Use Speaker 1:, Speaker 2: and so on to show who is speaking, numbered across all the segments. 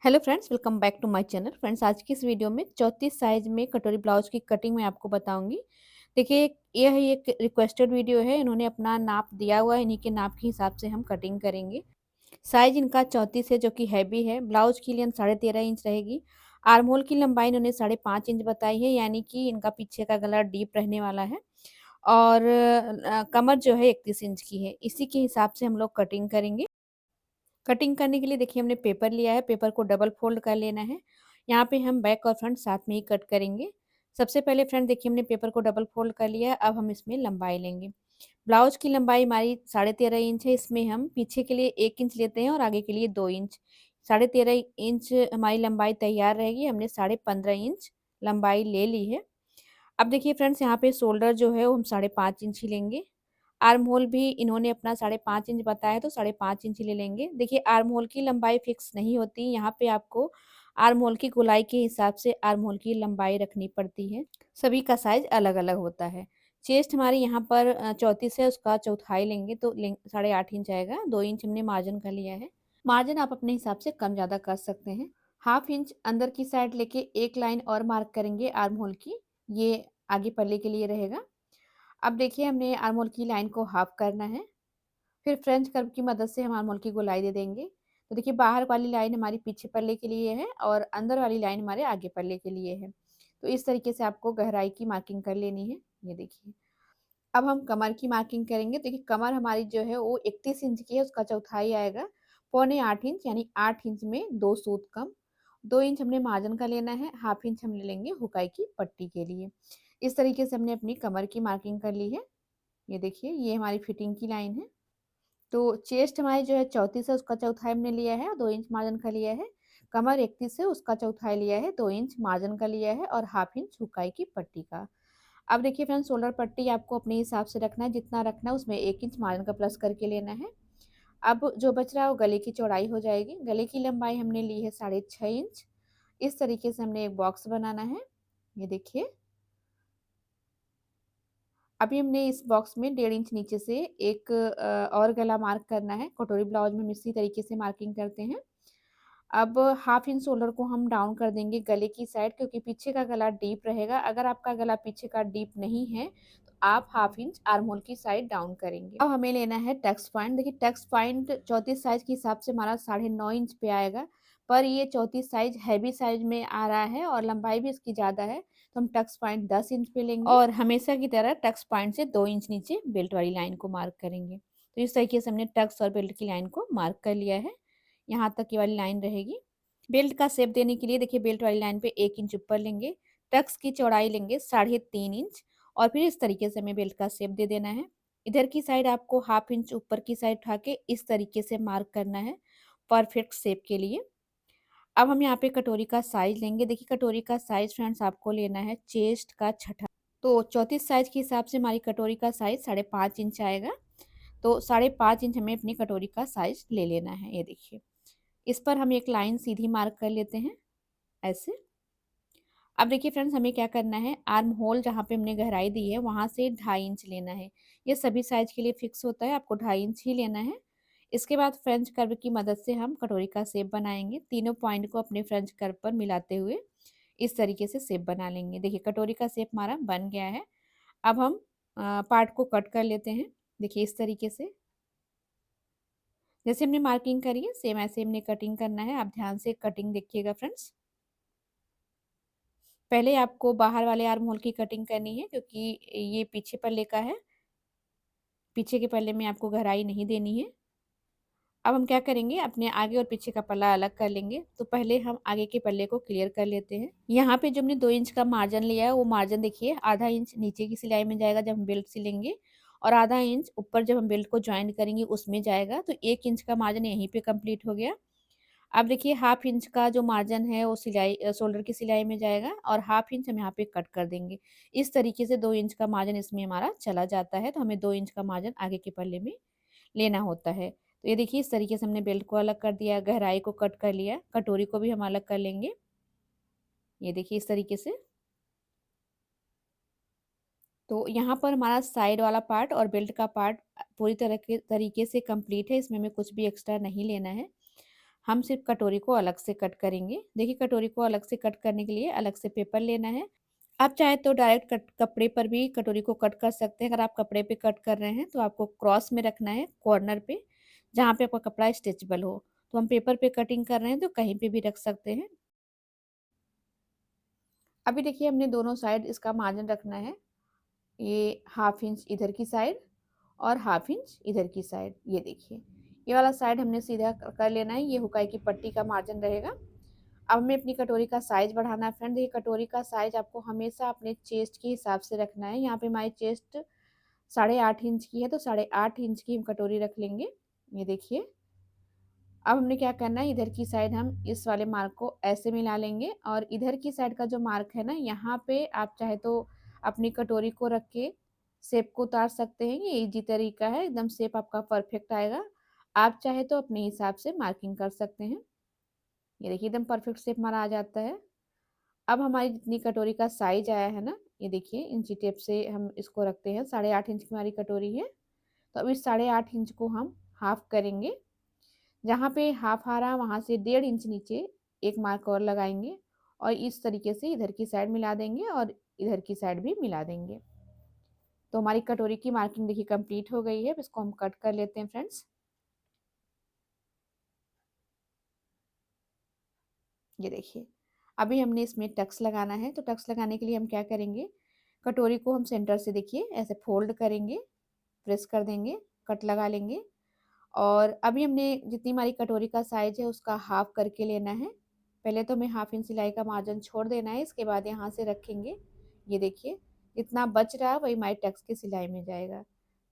Speaker 1: Hello friends, welcome back to my channel. Friends, आज की इस वीडियो में 34 साइज में कटोरी ब्लाउज की कटिंग मैं आपको बताऊंगी। देखिए, यह एक रिक्वेस्टेड वीडियो है। इन्होंने अपना नाप दिया हुआ है, इन्हीं के नाप के हिसाब से हम कटिंग करेंगे। साइज इनका 34 है, जो कि हैवी है। ब्लाउज की लेंथ 13.5 इंच रहेगी। आर्म होल की लंबाई इन्होंने 5.5 इंच बताई है, यानी कि इनका पीछे का गला डीप रहने वाला है। और कमर जो है 31 इंच की है। इसी के हिसाब से हम लोग कटिंग करेंगे। कटिंग करने के लिए देखिए, हमने पेपर लिया है। पेपर को डबल फोल्ड कर लेना है। यहाँ पे हम बैक और फ्रंट साथ में ही कट करेंगे। सबसे पहले फ्रंट देखिए, हमने पेपर को डबल फोल्ड कर लिया है। अब हम इसमें लंबाई लेंगे। ब्लाउज की लंबाई हमारी 13.5 इंच है। इसमें हम पीछे के लिए 1 इंच लेते हैं और आगे के लिए 2 इंच। 13.5 इंच हमारी लंबाई तैयार रहेगी। हमने 15.5 इंच लंबाई ले ली है। अब देखिए फ्रेंड्स, यहाँ पे शोल्डर जो है वो हम 5.5 इंच ही लेंगे। आर्म होल भी इन्होंने अपना 5.5 इंच बताया, तो 5.5 इंच ही ले लेंगे। देखिए, आर्म होल की लंबाई फिक्स नहीं होती। यहाँ पे आपको आर्म होल की गोलाई के हिसाब से आर्म होल की लंबाई रखनी पड़ती है। सभी का साइज अलग अलग होता है। चेस्ट हमारी यहाँ पर 34 है, उसका चौथाई लेंगे तो 8.5 इंच आएगा। 2 इंच हमने मार्जिन का लिया है। मार्जिन आप अपने हिसाब से कम ज़्यादा कर सकते हैं। 1/2 इंच अंदर की साइड लेके एक लाइन और मार्क करेंगे आर्म होल की। ये आगे पल्ले के लिए रहेगा। अब देखिए, हमने आर्म होल की लाइन को हाफ करना है। फिर फ्रेंच कर्व की मदद से हम आर्म होल की गोलाई दे देंगे। तो देखिए, बाहर वाली लाइन हमारी पीछे पल्ले के लिए है और अंदर वाली लाइन हमारे आगे पल्ले के लिए है। तो इस तरीके से आपको गहराई की मार्किंग कर लेनी है। ये देखिए, अब हम कमर की मार्किंग करेंगे। देखिए, कमर हमारी जो है वो 31 इंच की है, उसका चौथाई आएगा 7.25 इंच, यानी 8 इंच में 2 सूत कम। 2 इंच हमने मार्जिन का लेना है। 1/2 इंच हम ले लेंगे हुकाई की पट्टी के लिए। इस तरीके से हमने अपनी कमर की मार्किंग कर ली है। ये देखिए, ये हमारी फिटिंग की लाइन है। तो चेस्ट हमारी जो है 34 है, उसका चौथाई हमने लिया है, 2 इंच मार्जिन का लिया है। कमर 31 है, उसका चौथाई लिया है, 2 इंच मार्जिन का लिया है और 1/2 इंच हुकाई की पट्टी का। अब देखिए फ्रेंड्स, शोल्डर पट्टी आपको अपने हिसाब से रखना है। जितना रखना है उसमें 1 इंच मार्जिन का प्लस करके लेना है। अब जो बच रहा है वो गले की चौड़ाई हो जाएगी। गले की लंबाई हमने ली है 6.5 इंच। इस तरीके से हमने एक बॉक्स बनाना है। ये देखिए, अभी हमने इस बॉक्स में 1.5 इंच नीचे से एक और गला मार्क करना है। कटोरी ब्लाउज में हम इसी तरीके से मार्किंग करते हैं। अब 1/2 इंच शोल्डर को हम डाउन कर देंगे गले की साइड, क्योंकि पीछे का गला डीप रहेगा। अगर आपका गला पीछे का डीप नहीं है तो आप 1/2 इंच आर्म होल की साइड डाउन करेंगे। अब हमें लेना है टक्स पॉइंट। देखिए, टक्स पॉइंट 34 साइज के हिसाब से हमारा 9.5 इंच पे आएगा। पर ये 34 साइज हैवी साइज में आ रहा है और लंबाई भी इसकी ज़्यादा है, तो हम टक्स पॉइंट 10 इंच पे लेंगे और हमेशा की तरह टक्स पॉइंट से 2 इंच नीचे बेल्ट वाली लाइन को मार्क करेंगे। तो इस तरीके से हमने टक्स और बेल्ट की लाइन को मार्क कर लिया है। यहाँ तक ये वाली लाइन रहेगी। बेल्ट का शेप देने के लिए देखिए, बेल्ट वाली लाइन पे 1 इंच ऊपर लेंगे। टक्स की चौड़ाई लेंगे 3.5 इंच और फिर इस तरीके से हमें बेल्ट का शेप दे देना है। इधर की साइड आपको 1/2 इंच ऊपर की साइड उठा के इस तरीके से मार्क करना है परफेक्ट शेप के लिए। अब हम यहाँ पे कटोरी का साइज लेंगे। देखिए, कटोरी का साइज फ्रेंड्स आपको लेना है चेस्ट का छठा। तो 34 साइज के हिसाब से हमारी कटोरी का साइज 5.5 इंच आएगा। तो 5.5 इंच हमें अपनी कटोरी का साइज ले लेना है। ये देखिए, इस पर हम एक लाइन सीधी मार्क कर लेते हैं ऐसे। अब देखिए फ्रेंड्स, हमें क्या करना है, आर्म होल जहाँ पे हमने गहराई दी है वहाँ से 2.5 इंच लेना है। ये सभी साइज के लिए फिक्स होता है, आपको 2.5 इंच ही लेना है। इसके बाद फ्रेंच कर्व की मदद से हम कटोरी का शेप बनाएंगे। तीनों पॉइंट को अपने फ्रेंच कर्व पर मिलाते हुए इस तरीके से शेप बना लेंगे। देखिए, कटोरी का शेप हमारा बन गया है। अब हम पार्ट को कट कर लेते हैं। देखिए, इस तरीके से जैसे हमने मार्किंग करी है सेम ऐसे हमने कटिंग करना है। आप ध्यान से कटिंग देखिएगा फ्रेंड्स। पहले आपको बाहर वाले आर्म होल की कटिंग करनी है, क्योंकि ये पीछे पल्ले का है। पीछे के पल्ले में आपको गहराई नहीं देनी है। अब हम क्या करेंगे, अपने आगे और पीछे का पल्ला अलग कर लेंगे। तो पहले हम आगे के पल्ले को क्लियर कर लेते हैं। यहाँ पे जो हमने 2 इंच का मार्जिन लिया है, वो मार्जिन देखिए 1/2 इंच नीचे की सिलाई में जाएगा जब हम बेल्ट सिलेंगे, और 1/2 इंच ऊपर जब हम बेल्ट को ज्वाइन करेंगे उसमें जाएगा। तो 1 इंच का मार्जिन यहीं पे कंप्लीट हो गया। अब देखिए, 1/2 इंच का जो मार्जिन है वो सिलाई शोल्डर की सिलाई में जाएगा और 1/2 इंच हम यहाँ पे कट कर देंगे। इस तरीके से 2 इंच का मार्जिन इसमें हमारा चला जाता है। तो हमें 2 इंच का मार्जिन आगे के पल्ले में लेना होता है। तो ये देखिए, इस तरीके से हमने बेल्ट को अलग कर दिया, गहराई को कट कर लिया, कटोरी को भी हम अलग कर लेंगे। ये देखिए, इस तरीके से। तो यहाँ पर हमारा साइड वाला पार्ट और बेल्ट का पार्ट पूरी तरह के तरीके से कंप्लीट है। इसमें हमें कुछ भी एक्स्ट्रा नहीं लेना है। हम सिर्फ कटोरी को अलग से कट करेंगे। देखिए कटोरी को अलग से कट करने के लिए अलग से पेपर लेना है। आप चाहे तो डायरेक्ट कट कपड़े पर भी कटोरी को कट कर सकते हैं। अगर आप कपड़े पे कट कर रहे हैं तो आपको क्रॉस में रखना है कॉर्नर पे, जहाँ पे आपका कपड़ा स्ट्रेचेबल हो। तो हम पेपर पे कटिंग कर रहे हैं तो कहीं पे भी रख सकते हैं। अभी देखिए हमने दोनों साइड इसका मार्जिन रखना है। ये हाफ इंच इधर की साइड और हाफ इंच इधर की साइड। ये देखिए ये वाला साइड हमने सीधा कर लेना है। ये हुकाई की पट्टी का मार्जिन रहेगा। अब हमें अपनी कटोरी का साइज बढ़ाना है। फ्रेंड ये कटोरी का साइज आपको हमेशा अपने चेस्ट के हिसाब से रखना है। यहाँ पे हमारी चेस्ट 8.5 इंच की है तो 8.5 इंच की हम कटोरी रख लेंगे। ये देखिए अब हमने क्या करना है, इधर की साइड हम इस वाले मार्क को ऐसे मिला लेंगे और इधर की साइड का जो मार्क है ना, यहाँ पे आप चाहे तो अपनी कटोरी को रख के शेप को उतार सकते हैं। ये इजी तरीका है, एकदम शेप आपका परफेक्ट आएगा। आप चाहे तो अपने हिसाब से मार्किंग कर सकते हैं। ये देखिए एकदम परफेक्ट शेप हमारा आ जाता है। अब हमारी जितनी कटोरी का साइज आया है ना, ये देखिए इंची टेप से हम इसको रखते हैं। 8.5 इंच की हमारी कटोरी है तो अब इस 8.5 इंच को हम हाफ करेंगे। जहाँ पे हाफ आ रहा वहाँ से 1.5 इंच नीचे एक मार्क और लगाएंगे और इस तरीके से इधर की साइड मिला देंगे और इधर की साइड भी मिला देंगे। तो हमारी कटोरी की मार्किंग देखिए कंप्लीट हो गई है। अब इसको हम कट कर लेते हैं फ्रेंड्स। ये देखिए अभी हमने इसमें टक्स लगाना है। तो टक्स लगाने के लिए हम क्या करेंगे, कटोरी को हम सेंटर से देखिए ऐसे फोल्ड करेंगे, प्रेस कर देंगे, कट लगा लेंगे। और अभी हमने जितनी हमारी कटोरी का साइज है उसका हाफ करके लेना है। पहले तो हमें हाफ इंच सिलाई का मार्जिन छोड़ देना है, इसके बाद यहाँ से रखेंगे। ये देखिए जितना बच रहा है वही हमारी टक्स की सिलाई में जाएगा।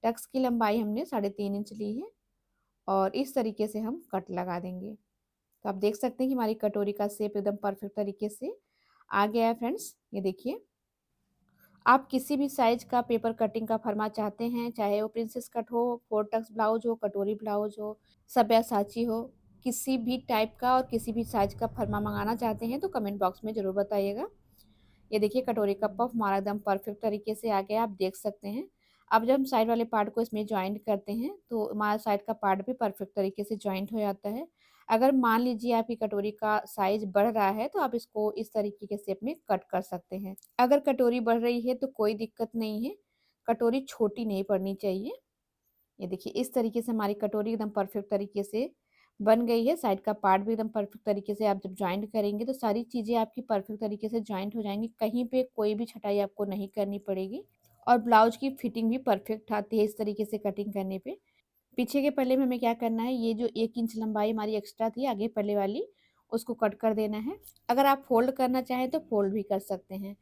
Speaker 1: टक्स की लंबाई हमने 3.5 इंच ली है और इस तरीके से हम कट लगा देंगे। तो आप देख सकते हैं कि हमारी कटोरी का शेप एकदम परफेक्ट तरीके से आ गया है फ्रेंड्स। ये देखिए आप किसी भी साइज का पेपर कटिंग का फरमा चाहते हैं, चाहे वो प्रिंसेस कट हो, फोर टक्स ब्लाउज हो, कटोरी ब्लाउज हो, सब्यासाची हो, किसी भी टाइप का और किसी भी साइज का फरमा मंगाना चाहते हैं तो कमेंट बॉक्स में ज़रूर बताइएगा। ये देखिए कटोरी का पफ हमारा एकदम परफेक्ट तरीके से आ गया, आप देख सकते हैं। अब जब हम साइड वाले पार्ट को इसमें जॉइंट करते हैं तो हमारा साइड का पार्ट भी परफेक्ट तरीके से जॉइंट हो जाता है। अगर मान लीजिए आपकी कटोरी का साइज बढ़ रहा है तो आप इसको इस तरीके के शेप में कट कर सकते हैं। अगर कटोरी बढ़ रही है तो कोई दिक्कत नहीं है, कटोरी छोटी नहीं पड़नी चाहिए। ये देखिए इस तरीके से हमारी कटोरी एकदम परफेक्ट तरीके से बन गई है। साइड का पार्ट भी एकदम परफेक्ट तरीके से आप जब जॉइंट करेंगे तो सारी चीज़ें आपकी परफेक्ट तरीके से जॉइंट हो जाएंगी। कहीं पे कोई भी छटाई आपको नहीं करनी पड़ेगी और ब्लाउज की फिटिंग भी परफेक्ट आती है इस तरीके से कटिंग करने पे। पीछे के पल्ले में हमें क्या करना है, ये जो 1 इंच लंबाई हमारी एक्स्ट्रा थी आगे पल्ले वाली, उसको कट कर देना है। अगर आप फोल्ड करना चाहें तो फोल्ड भी कर सकते हैं।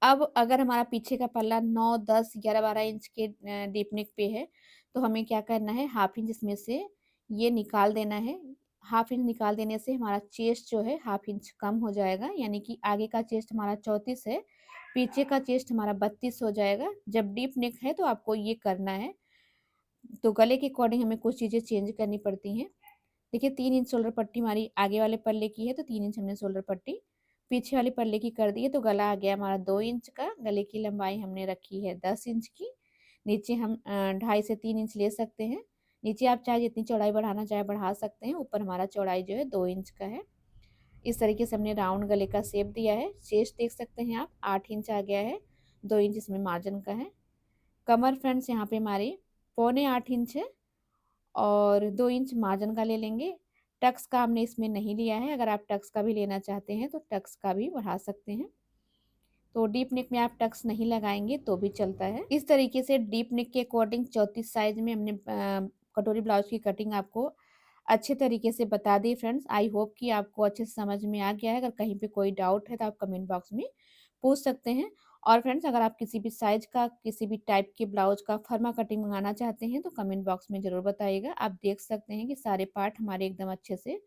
Speaker 1: अब अगर हमारा पीछे का पल्ला 9, 10, 11, 12 इंच के डीप नेक पे है तो हमें क्या करना है, हाफ इंच इसमें से ये निकाल देना है। हाफ इंच निकाल देने से हमारा चेस्ट जो है हाफ इंच कम हो जाएगा, यानी कि आगे का चेस्ट हमारा 34 है, पीछे का चेस्ट हमारा 32 हो जाएगा। जब डीप नेक है तो आपको ये करना है। तो गले के अकॉर्डिंग हमें कुछ चीज़ें चेंज करनी पड़ती हैं। देखिए 3 इंच शोल्डर पट्टी हमारी आगे वाले पल्ले की है तो 3 इंच हमने शोल्डर पट्टी पीछे वाले पल्ले की कर दी है। तो गला आ गया हमारा 2 इंच का। गले की लंबाई हमने रखी है 10 इंच की। नीचे हम 2.5 से 3 इंच ले सकते हैं। नीचे आप चाहे जितनी चौड़ाई बढ़ाना चाहे बढ़ा सकते हैं। ऊपर हमारा चौड़ाई जो है 2 इंच का है। इस तरीके से हमने राउंड गले का शेप दिया है। चेस्ट देख सकते हैं आप 8 इंच आ गया है, 2 इंच इसमें मार्जिन का है। कमर फ्रेंड्स यहाँ पे हमारी 7.25 इंच है और 2 इंच मार्जिन का ले लेंगे। टक्स का हमने इसमें नहीं लिया है, अगर आप टक्स का भी लेना चाहते हैं तो टक्स का भी बढ़ा सकते हैं। तो डीप नेक में आप टक्स नहीं लगाएंगे तो भी चलता है। इस तरीके से डीप नेक के अकॉर्डिंग 34 साइज में हमने कटोरी ब्लाउज की कटिंग आपको अच्छे तरीके से बता दी फ्रेंड्स। आई होप कि आपको अच्छे से समझ में आ गया है। अगर कहीं पे कोई डाउट है तो आप कमेंट बॉक्स में पूछ सकते हैं। और फ्रेंड्स अगर आप किसी भी साइज का किसी भी टाइप के ब्लाउज का फर्मा कटिंग मंगाना चाहते हैं तो कमेंट बॉक्स में ज़रूर बताइएगा। आप देख सकते हैं कि सारे पार्ट हमारे एकदम अच्छे से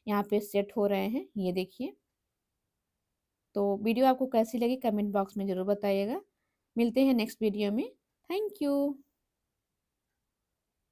Speaker 1: यहाँ पे सेट हो रहे हैं। ये देखिए तो वीडियो आपको कैसी लगी कमेंट बॉक्स में ज़रूर बताइएगा। मिलते हैं नेक्स्ट वीडियो में। Thank you.